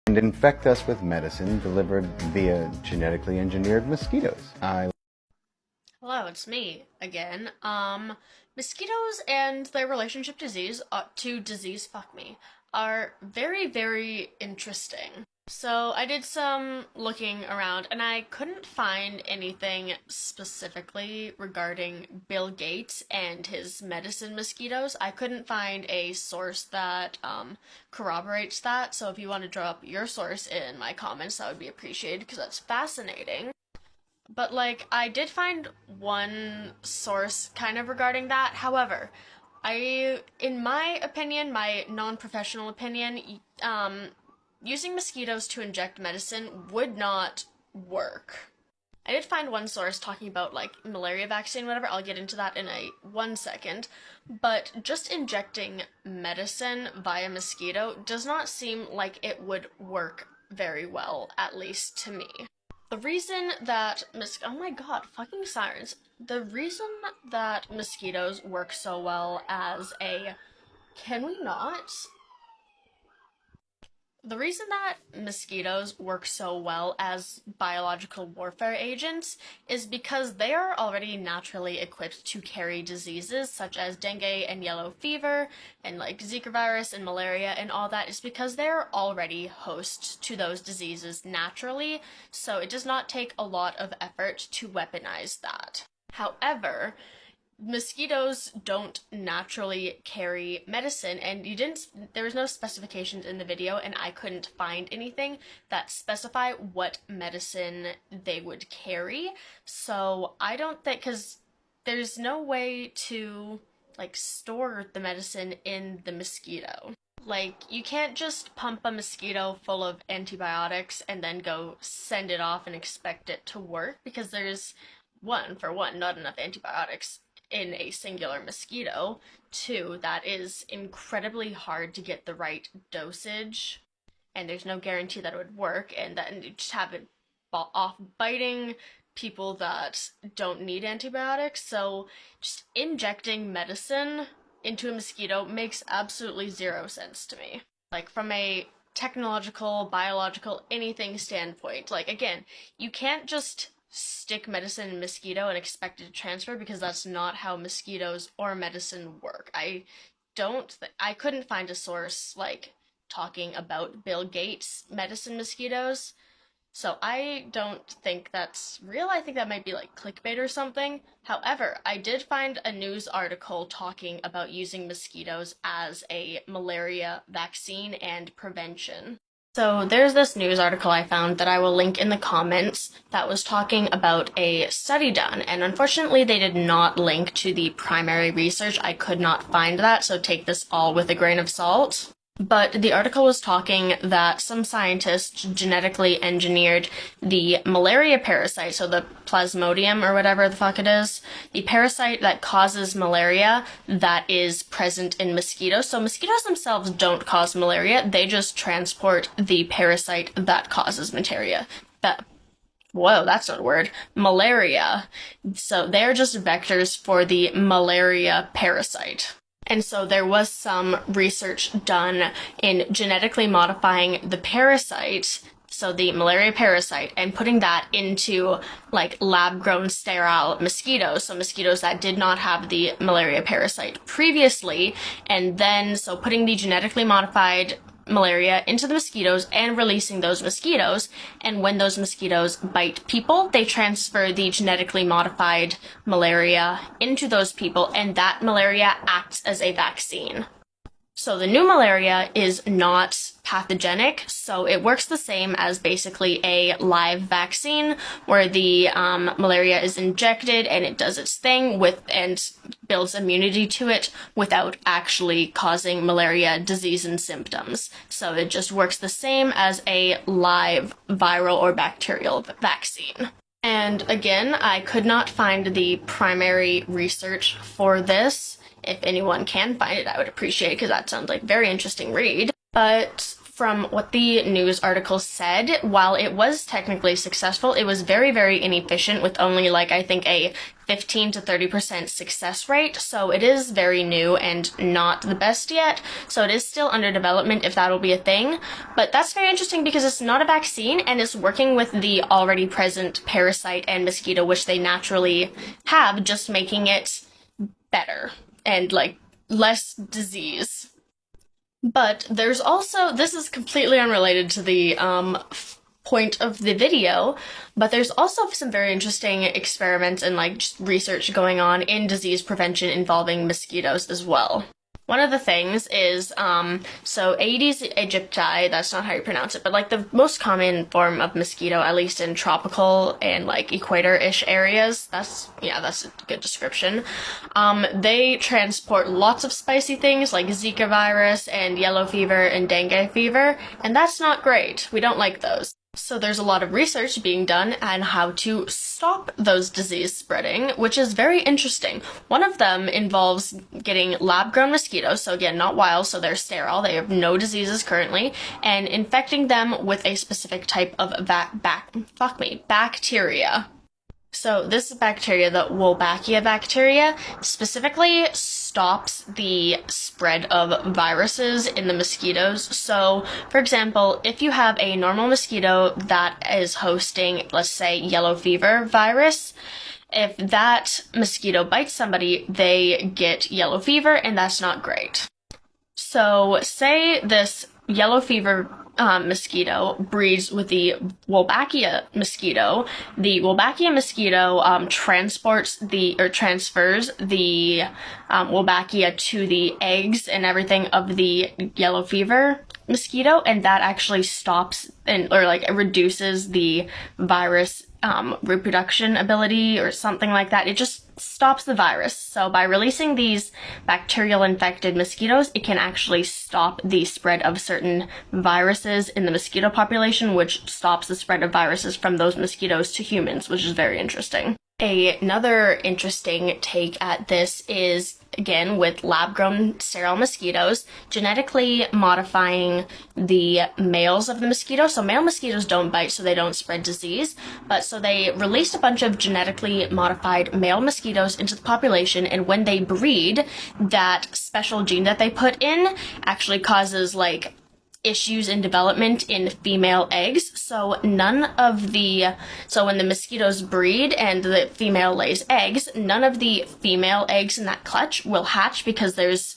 and infect us with medicine delivered via genetically engineered mosquitoes. Hello, it's me again. Mosquitoes and their relationship to disease, fuck me, are very, very interesting. So I did some looking around and I couldn't find anything specifically regarding Bill Gates and his medicine mosquitoes. I couldn't find a source that corroborates that. So if you want to drop your source in my comments, that would be appreciated because that's fascinating. But like I did find one source kind of regarding that. However, in my opinion, my non-professional opinion, using mosquitoes to inject medicine would not work. I did find one source talking about like malaria vaccine, whatever. I'll get into that in a 1 second. But just injecting medicine via mosquito does not seem like it would work very well, at least to me. The reason that oh my god, fucking sirens. The reason that mosquitoes work so well as a can we not? The reason that mosquitoes work so well as biological warfare agents is because they are already naturally equipped to carry diseases such as dengue and yellow fever and like Zika virus and malaria and all that is because they're already host to those diseases naturally, so it does not take a lot of effort to weaponize that. However, mosquitoes don't naturally carry medicine, and there was no specifications in the video, and I couldn't find anything that specify what medicine they would carry. So I don't think, because there's no way to like store the medicine in the mosquito. Like, you can't just pump a mosquito full of antibiotics and then go send it off and expect it to work, because there's for one, not enough antibiotics in a singular mosquito. Two, that is incredibly hard to get the right dosage, and there's no guarantee that it would work, and that you just have it off biting people that don't need antibiotics. So just injecting medicine into a mosquito makes absolutely zero sense to me. Like, from a technological, biological, anything standpoint. Like, again, you can't just stick medicine in mosquito and expect it to transfer, because that's not how mosquitoes or medicine work. I couldn't find a source like talking about Bill Gates medicine mosquitoes, so I don't think that's real. I think that might be like clickbait or something. However, I did find a news article talking about using mosquitoes as a malaria vaccine and prevention. So there's this news article I found that I will link in the comments that was talking about a study done, and unfortunately they did not link to the primary research. I could not find that, so take this all with a grain of salt. But the article was talking that some scientists genetically engineered the malaria parasite, so the plasmodium or whatever the fuck it is, the parasite that causes malaria that is present in mosquitoes. So mosquitoes themselves don't cause malaria, they just transport the parasite that causes malaria. Whoa, that's not a word. Malaria. So they're just vectors for the malaria parasite. And so there was some research done in genetically modifying the parasite, so the malaria parasite, and putting that into like lab-grown sterile mosquitoes, so mosquitoes that did not have the malaria parasite previously, and then so putting the genetically modified malaria into the mosquitoes and releasing those mosquitoes, and when those mosquitoes bite people, they transfer the genetically modified malaria into those people, and that malaria acts as a vaccine. So the new malaria is not pathogenic, so it works the same as basically a live vaccine where the malaria is injected and it does its thing and builds immunity to it without actually causing malaria disease and symptoms. So it just works the same as a live viral or bacterial vaccine. And again, I could not find the primary research for this. If anyone can find it, I would appreciate it, because that sounds like a very interesting read. But from what the news article said, while it was technically successful, it was very, very inefficient with only, like, I think a 15 to 30% success rate. So it is very new and not the best yet. So it is still under development if that'll be a thing. But that's very interesting because it's not a vaccine and it's working with the already present parasite and mosquito, which they naturally have, just making it better and, like, less disease. But there's also, this is completely unrelated to the point of the video, but there's also some very interesting experiments and like just research going on in disease prevention involving mosquitoes as well. One of the things is, so Aedes aegypti, that's not how you pronounce it, but like the most common form of mosquito, at least in tropical and like equator-ish areas, that's a good description. They transport lots of spicy things like Zika virus and yellow fever and dengue fever, and that's not great. We don't like those. So there's a lot of research being done on how to stop those disease spreading, which is very interesting. One of them involves getting lab-grown mosquitoes, so again, not wild, so they're sterile, they have no diseases currently, and infecting them with a specific type of bacteria. So this bacteria, the Wolbachia bacteria, specifically stops the spread of viruses in the mosquitoes. So, for example, if you have a normal mosquito that is hosting, let's say, yellow fever virus, if that mosquito bites somebody, they get yellow fever, and that's not great. So, say this yellow fever mosquito breeds with the Wolbachia mosquito. The Wolbachia mosquito transfers the Wolbachia to the eggs and everything of the yellow fever mosquito, and that actually stops or reduces the virus reproduction ability or something like that. It just stops the virus. So by releasing these bacterial infected mosquitoes, it can actually stop the spread of certain viruses in the mosquito population, which stops the spread of viruses from those mosquitoes to humans, which is very interesting. Another interesting take at this is, again, with lab-grown sterile mosquitoes, genetically modifying the males of the mosquito. So male mosquitoes don't bite, so they don't spread disease. But so they released a bunch of genetically modified male mosquitoes into the population, and when they breed, that special gene that they put in actually causes, like, issues in development in female eggs. So when the mosquitoes breed and the female lays eggs, none of the female eggs in that clutch will hatch because there's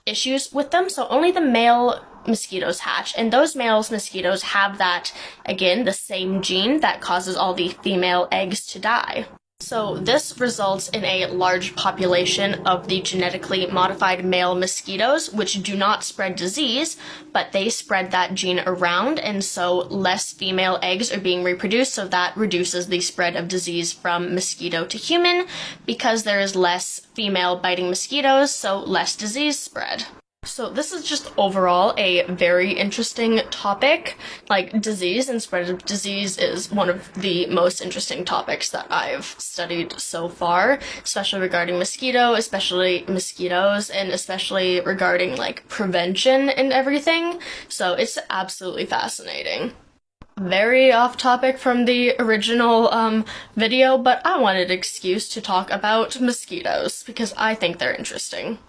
issues with them. So only the male mosquitoes hatch, and those male mosquitoes have that, again, the same gene that causes all the female eggs to die. So this results in a large population of the genetically modified male mosquitoes, which do not spread disease, but they spread that gene around, and so less female eggs are being reproduced, so that reduces the spread of disease from mosquito to human, because there is less female biting mosquitoes, so less disease spread. So this is just overall a very interesting topic. Like, disease and spread of disease is one of the most interesting topics that I've studied so far, especially regarding mosquitoes, and especially regarding, like, prevention and everything. So it's absolutely fascinating. Very off topic from the original video, but I wanted an excuse to talk about mosquitoes because I think they're interesting.